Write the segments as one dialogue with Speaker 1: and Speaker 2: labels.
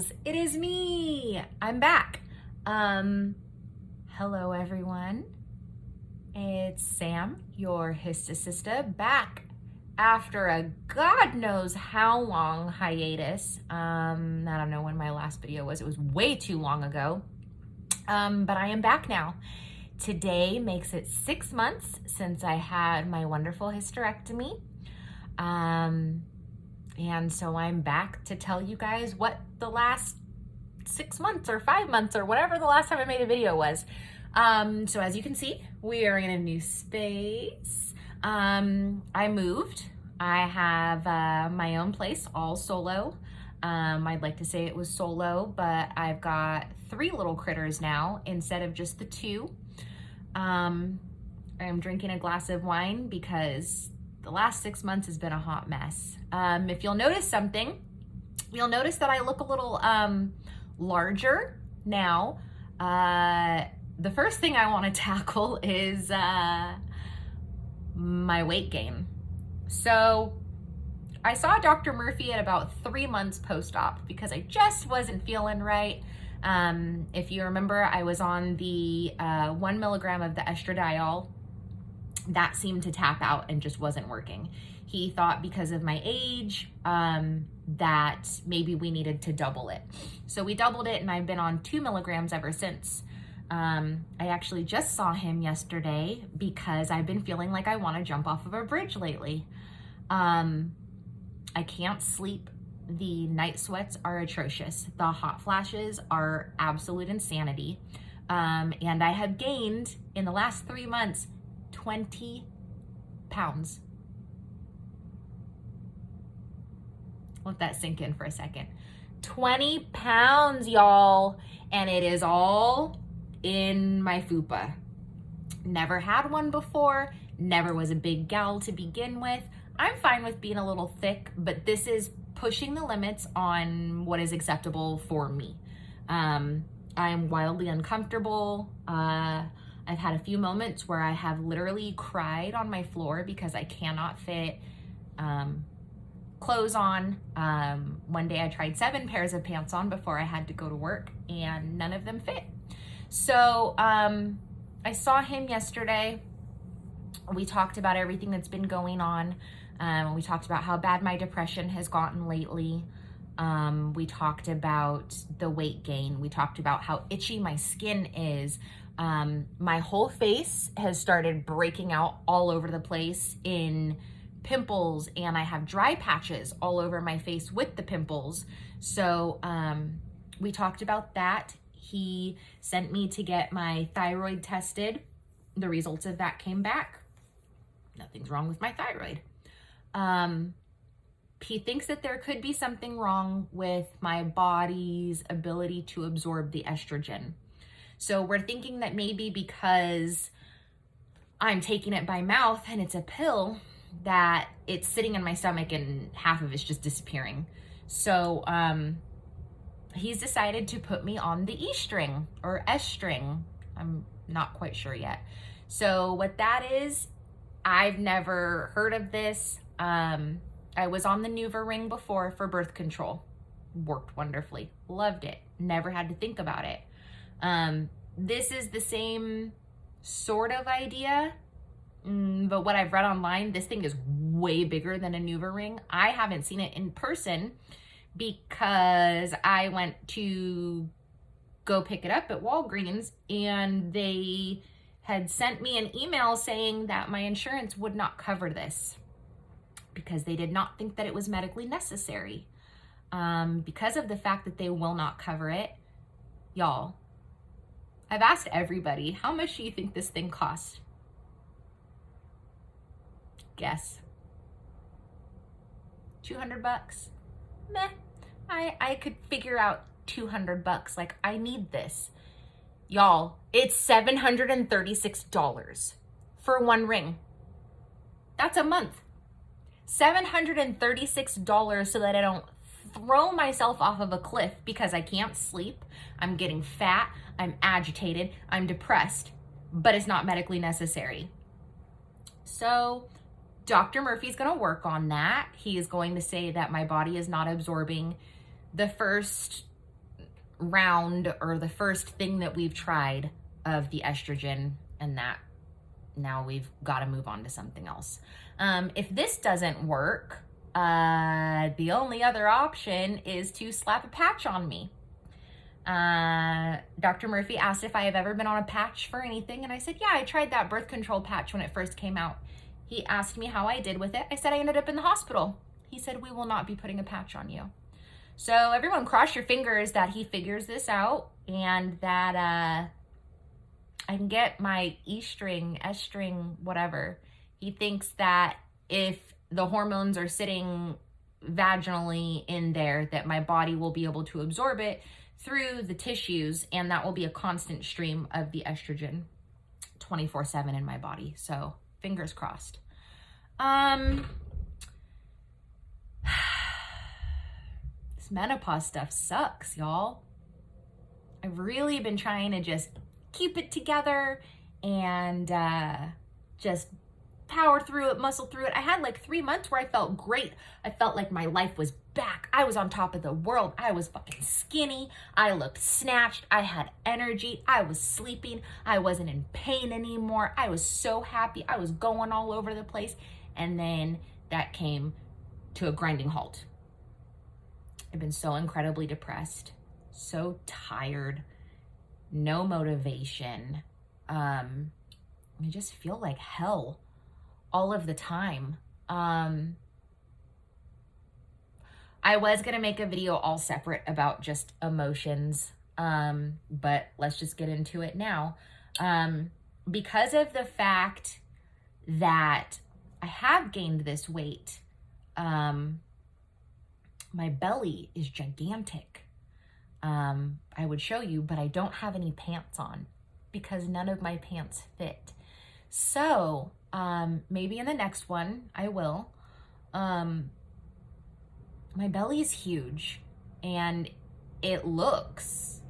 Speaker 1: darlings, it is me. I'm back. Hello everyone. It's Sam, your Hysta Systa, back after a God knows how long hiatus. I don't know when my last video was. It was way too long ago. But I am back now. Today makes it 6 months since I had my wonderful hysterectomy. And so I'm back to tell you guys what the last 6 months or 5 months or whatever the last time I made a video was. So as you can see, we are in a new space. I moved. I have my own place, all solo. I'd like to say it was solo, but I've got 3 little critters now instead of just the 2. I'm drinking a glass of wine because the last 6 months has been a hot mess. If you'll notice something, you'll notice that I look a little larger now. The first thing I want to tackle is my weight gain. So I saw Dr. Murphy at about 3 months post-op because I just wasn't feeling right. If you remember, I was on the 1 milligram of the estradiol. That seemed to tap out and just wasn't working. He thought because of my age that maybe we needed to double it. So we doubled it and I've been on 2 milligrams ever since. I actually just saw him yesterday because I've been feeling like I want to jump off of a bridge lately. I can't sleep. The night sweats are atrocious. The hot flashes are absolute insanity. And I have gained in the last 3 months 20 pounds. Let that sink in for a second. 20 pounds, y'all. And it is all in my fupa. Never had one before. Never was a big gal to begin with. I'm fine with being a little thick, but this is pushing the limits on what is acceptable for me. I'm wildly uncomfortable. I've had a few moments where I have literally cried on my floor because I cannot fit clothes on. One day I tried 7 pairs of pants on before I had to go to work and none of them fit. So I saw him yesterday. We talked about everything that's been going on. We talked about how bad my depression has gotten lately. We talked about the weight gain. We talked about how itchy my skin is. My whole face has started breaking out all over the place in pimples, and I have dry patches all over my face with the pimples. So we talked about that. He sent me to get my thyroid tested. The results of that came back. Nothing's wrong with my thyroid. He thinks that there could be something wrong with my body's ability to absorb the estrogen. So we're thinking that maybe because I'm taking it by mouth and it's a pill, that it's sitting in my stomach and half of it's just disappearing. So he's decided to put me on the E string or S string. I'm not quite sure yet. So what that is, I've never heard of this. I was on the NuvaRing before for birth control. Worked wonderfully. Loved it. Never had to think about it. This is the same sort of idea, but what I've read online, this thing is way bigger than a NuvaRing. I haven't seen it in person because I went to go pick it up at Walgreens and they had sent me an email saying that my insurance would not cover this because they did not think that it was medically necessary. Because of the fact that they will not cover it, y'all, I've asked everybody, how much do you think this thing costs? Guess. 200 bucks? Meh. I could figure out 200 bucks. Like, I need this. Y'all, it's $736 for 1 ring. That's a month. $736 so that I don't throw myself off of a cliff because I can't sleep. I'm getting fat. I'm agitated. I'm depressed, but it's not medically necessary. So Dr. Murphy's going to work on that. He is going to say that my body is not absorbing the first round or the first thing that we've tried of the estrogen, and that now we've got to move on to something else. If this doesn't work, the only other option is to slap a patch on me. Dr. Murphy asked if I have ever been on a patch for anything, and I said, yeah, I tried that birth control patch when it first came out. He asked me how I did with it. I said I ended up in the hospital. He said, we will not be putting a patch on you. So everyone cross your fingers that he figures this out, and that I can get my E string, S string, whatever. He thinks that if the hormones are sitting vaginally in there, that my body will be able to absorb it through the tissues, and that will be a constant stream of the estrogen 24/7 in my body. So fingers crossed. This menopause stuff sucks, y'all. I've really been trying to just keep it together and just power through it, muscle through it. I had like 3 months where I felt great. I felt like my life was back. I was on top of the world. I was fucking skinny. I looked snatched. I had energy. I was sleeping. I wasn't in pain anymore. I was so happy. I was going all over the place. And then that came to a grinding halt. I've been so incredibly depressed, so tired, no motivation. I just feel like hell all of the time. I was gonna make a video all separate about just emotions, but let's just get into it now. Because of the fact that I have gained this weight, my belly is gigantic. I would show you, but I don't have any pants on because none of my pants fit. So maybe in the next one I will. My belly is huge, and it looks,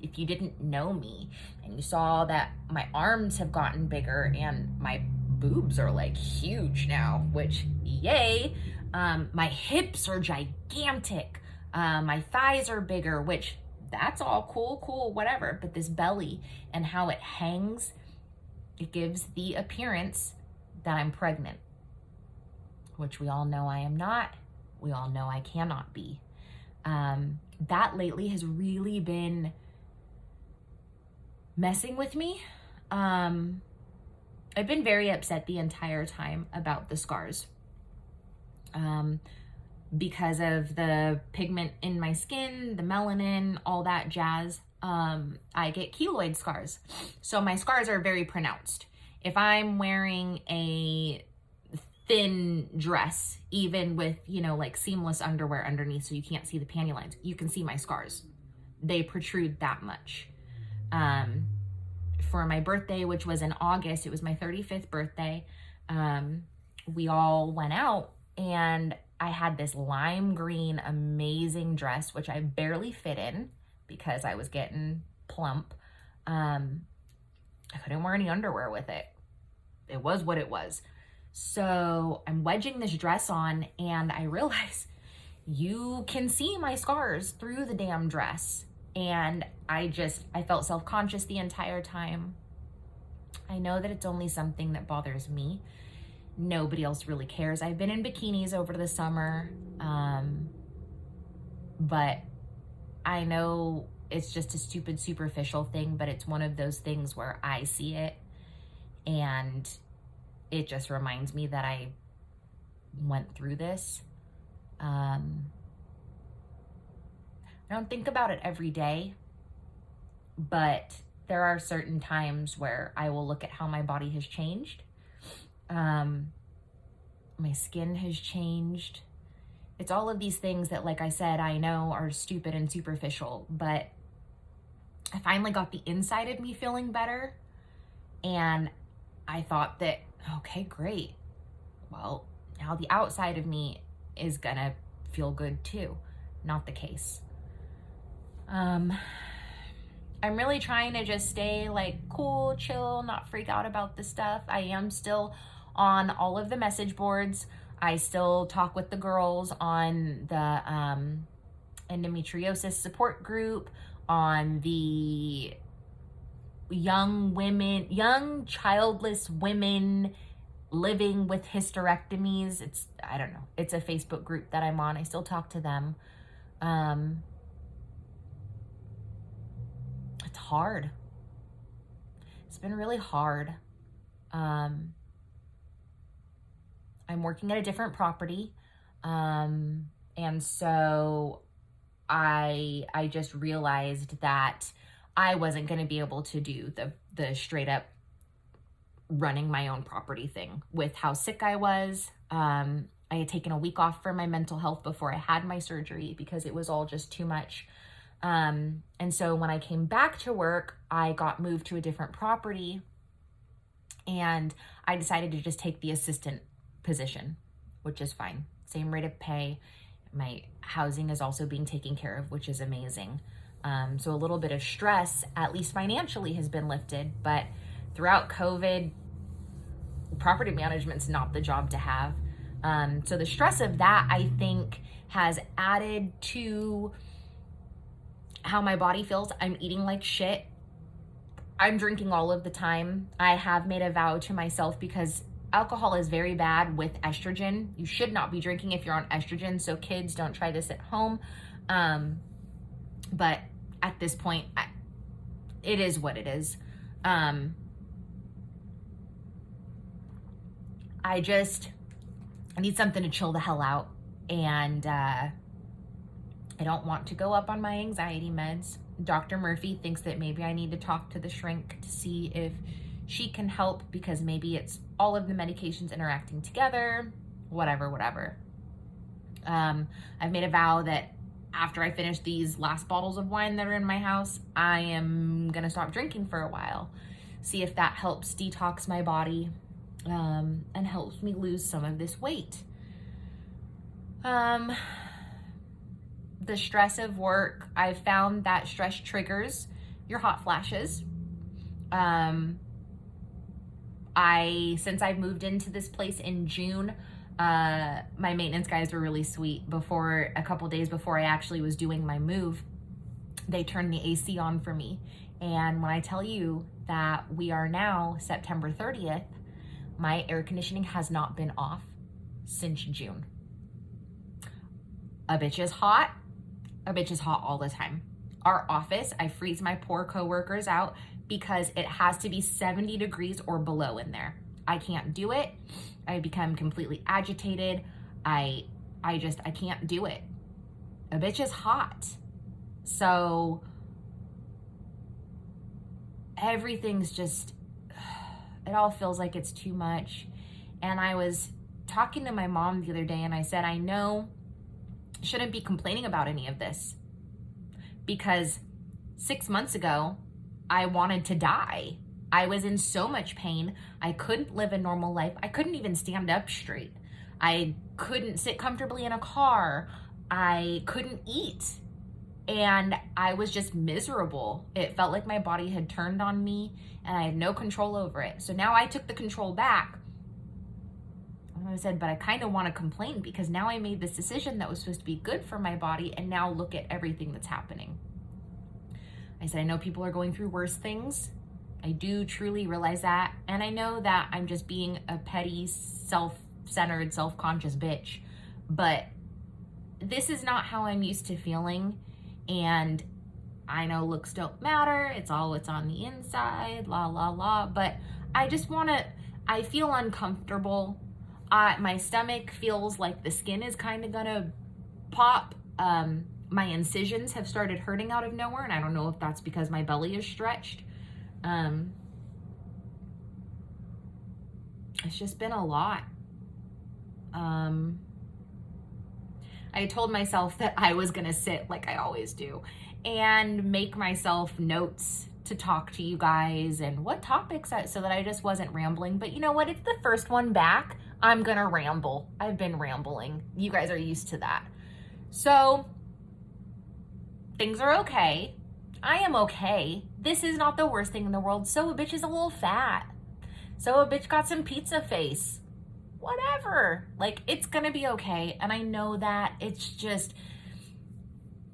Speaker 1: if you didn't know me and you saw that my arms have gotten bigger and my boobs are like huge now, which yay. My hips are gigantic. My thighs are bigger, which that's all cool, whatever. But this belly and how it hangs, it gives the appearance that I'm pregnant, which we all know I am not. We all know I cannot be. That lately has really been messing with me. I've been very upset the entire time about the scars. Because of the pigment in my skin, the melanin, all that jazz, I get keloid scars. So my scars are very pronounced. If I'm wearing a thin dress, even with, like seamless underwear underneath so you can't see the panty lines, you can see my scars. They protrude that much. For my birthday, which was in August, it was my 35th birthday, we all went out, and I had this lime green amazing dress, which I barely fit in because I was getting plump. I couldn't wear any underwear with it. It was what it was. So I'm wedging this dress on, and I realize you can see my scars through the damn dress. And I felt self-conscious the entire time. I know that it's only something that bothers me. Nobody else really cares. I've been in bikinis over the summer, but I know it's just a stupid superficial thing, but it's one of those things where I see it and it just reminds me that I went through this. I don't think about it every day, but there are certain times where I will look at how my body has changed. My skin has changed. It's all of these things that, like I said, I know are stupid and superficial, but I finally got the inside of me feeling better. And I thought that, okay, great. Well, now the outside of me is gonna feel good too. Not the case. I'm really trying to just stay like cool, chill, not freak out about this stuff. I am still on all of the message boards. I still talk with the girls on the endometriosis support group, on the young childless women living with hysterectomies. I don't know. It's a Facebook group that I'm on. I still talk to them. It's hard. It's been really hard. I'm working at a different property. And so I just realized that I wasn't going to be able to do the straight up running my own property thing with how sick I was. I had taken a week off for my mental health before I had my surgery because it was all just too much. And so when I came back to work, I got moved to a different property, and I decided to just take the assistant position, which is fine. Same rate of pay. My housing is also being taken care of, which is amazing. So a little bit of stress, at least financially, has been lifted, but throughout COVID, property management's not the job to have. So the stress of that, I think, has added to how my body feels. I'm eating like shit. I'm drinking all of the time. I have made a vow to myself, because alcohol is very bad with estrogen. You should not be drinking if you're on estrogen. So kids, don't try this at home. But at this point, it is what it is. I need something to chill the hell out. And I don't want to go up on my anxiety meds. Dr. Murphy thinks that maybe I need to talk to the shrink to see if she can help, because maybe it's all of the medications interacting together, whatever. I've made a vow that after I finish these last bottles of wine that are in my house, I am gonna stop drinking for a while. See if that helps detox my body, and helps me lose some of this weight. The stress of work, I've found that stress triggers your hot flashes. Since I've moved into this place in June, my maintenance guys were really sweet. A couple days before I actually was doing my move, they turned the AC on for me. And when I tell you that we are now September 30th, my air conditioning has not been off since June. A bitch is hot all the time. Our office, I freeze my poor coworkers out because it has to be 70 degrees or below in there. I can't do it. I become completely agitated. I can't do it. A bitch is hot. So everything's just, it all feels like it's too much. And I was talking to my mom the other day, and I said, I know I shouldn't be complaining about any of this, because 6 months ago, I wanted to die. I was in so much pain. I couldn't live a normal life. I couldn't even stand up straight. I couldn't sit comfortably in a car. I couldn't eat. And I was just miserable. It felt like my body had turned on me and I had no control over it. So now I took the control back. And I said, but I kind of want to complain, because now I made this decision that was supposed to be good for my body, and now look at everything that's happening. I said, I know people are going through worse things. I do truly realize that. And I know that I'm just being a petty, self-centered, self-conscious bitch. But this is not how I'm used to feeling. And I know looks don't matter. It's all what's on the inside, la, la, la. But I feel uncomfortable. My stomach feels like the skin is kind of gonna pop. My incisions have started hurting out of nowhere, and I don't know if that's because my belly is stretched. It's just been a lot. I told myself that I was gonna sit like I always do and make myself notes to talk to you guys and what topics, so that I just wasn't rambling. But you know what? It's the first one back. I'm gonna ramble. I've been rambling. You guys are used to that. So things are okay. I am okay. This is not the worst thing in the world. So a bitch is a little fat. So a bitch got some pizza face. Whatever. Like, it's gonna be okay. And I know that. It's just,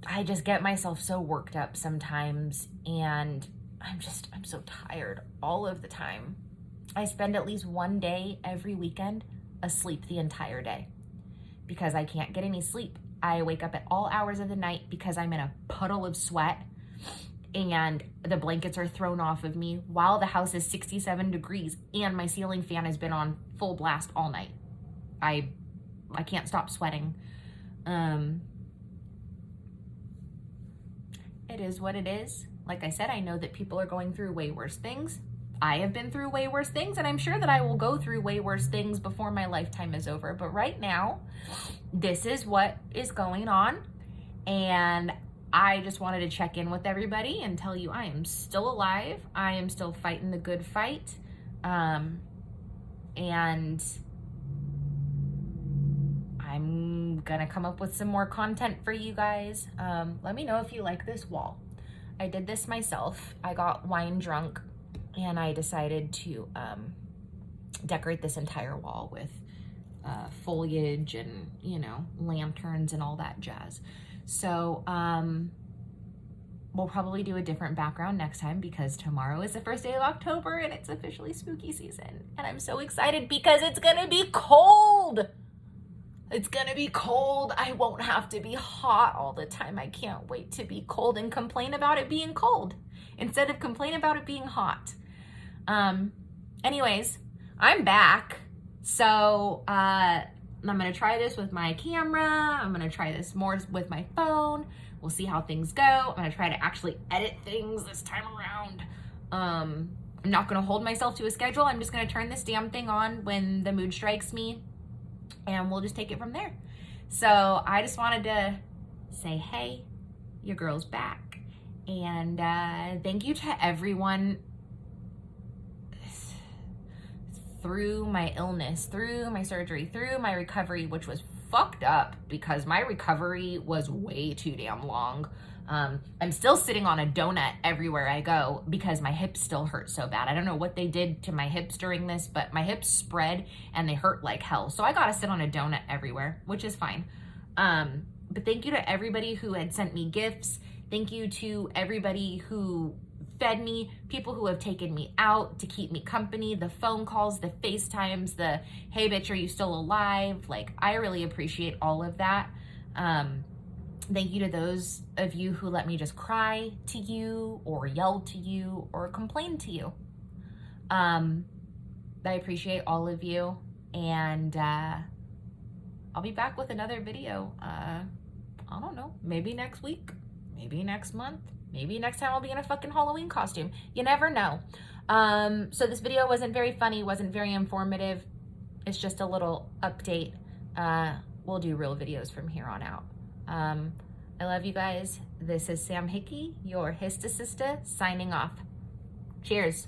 Speaker 1: I just get myself so worked up sometimes, and I'm so tired all of the time. I spend at least one day every weekend asleep the entire day because I can't get any sleep. I wake up at all hours of the night because I'm in a puddle of sweat and the blankets are thrown off of me while the house is 67 degrees and my ceiling fan has been on full blast all night. I can't stop sweating. It is what it is. Like I said, I know that people are going through way worse things. I have been through way worse things, and I'm sure that I will go through way worse things before my lifetime is over. But right now, this is what is going on, and I just wanted to check in with everybody and tell you I am still alive. I am still fighting the good fight, and I'm gonna come up with some more content for you guys. Let me know if you like this wall. I did this myself. I got wine drunk and I decided to decorate this entire wall with foliage and, you know, lanterns and all that jazz. So we'll probably do a different background next time because tomorrow is the first day of October and it's officially spooky season. And I'm so excited because it's gonna be cold. It's gonna be cold. I won't have to be hot all the time. I can't wait to be cold and complain about it being cold instead of complain about it being hot. Anyways, I'm back. So I'm gonna try this with my camera. I'm gonna try this more with my phone. We'll see how things go. I'm gonna try to actually edit things this time around. I'm not gonna hold myself to a schedule. I'm just gonna turn this damn thing on when the mood strikes me and we'll just take it from there. So I just wanted to say, hey, your girl's back. And thank you to everyone through my illness, through my surgery, through my recovery, which was fucked up because my recovery was way too damn long. I'm still sitting on a donut everywhere I go because my hips still hurt so bad. I don't know what they did to my hips during this, but my hips spread and they hurt like hell. So I gotta sit on a donut everywhere, which is fine. But thank you to everybody who had sent me gifts. Thank you to everybody who fed me, people who have taken me out to keep me company, the phone calls, the FaceTimes, the, hey bitch, are you still alive? Like, I really appreciate all of that. Thank you to those of you who let me just cry to you or yell to you or complain to you. I appreciate all of you, and I'll be back with another video. I don't know, maybe next week, maybe next month. Maybe next time I'll be in a fucking Halloween costume. You never know. So this video wasn't very funny, wasn't very informative. It's just a little update. We'll do real videos from here on out. I love you guys. This is Sam Hickey, your Hysta Systa, signing off. Cheers.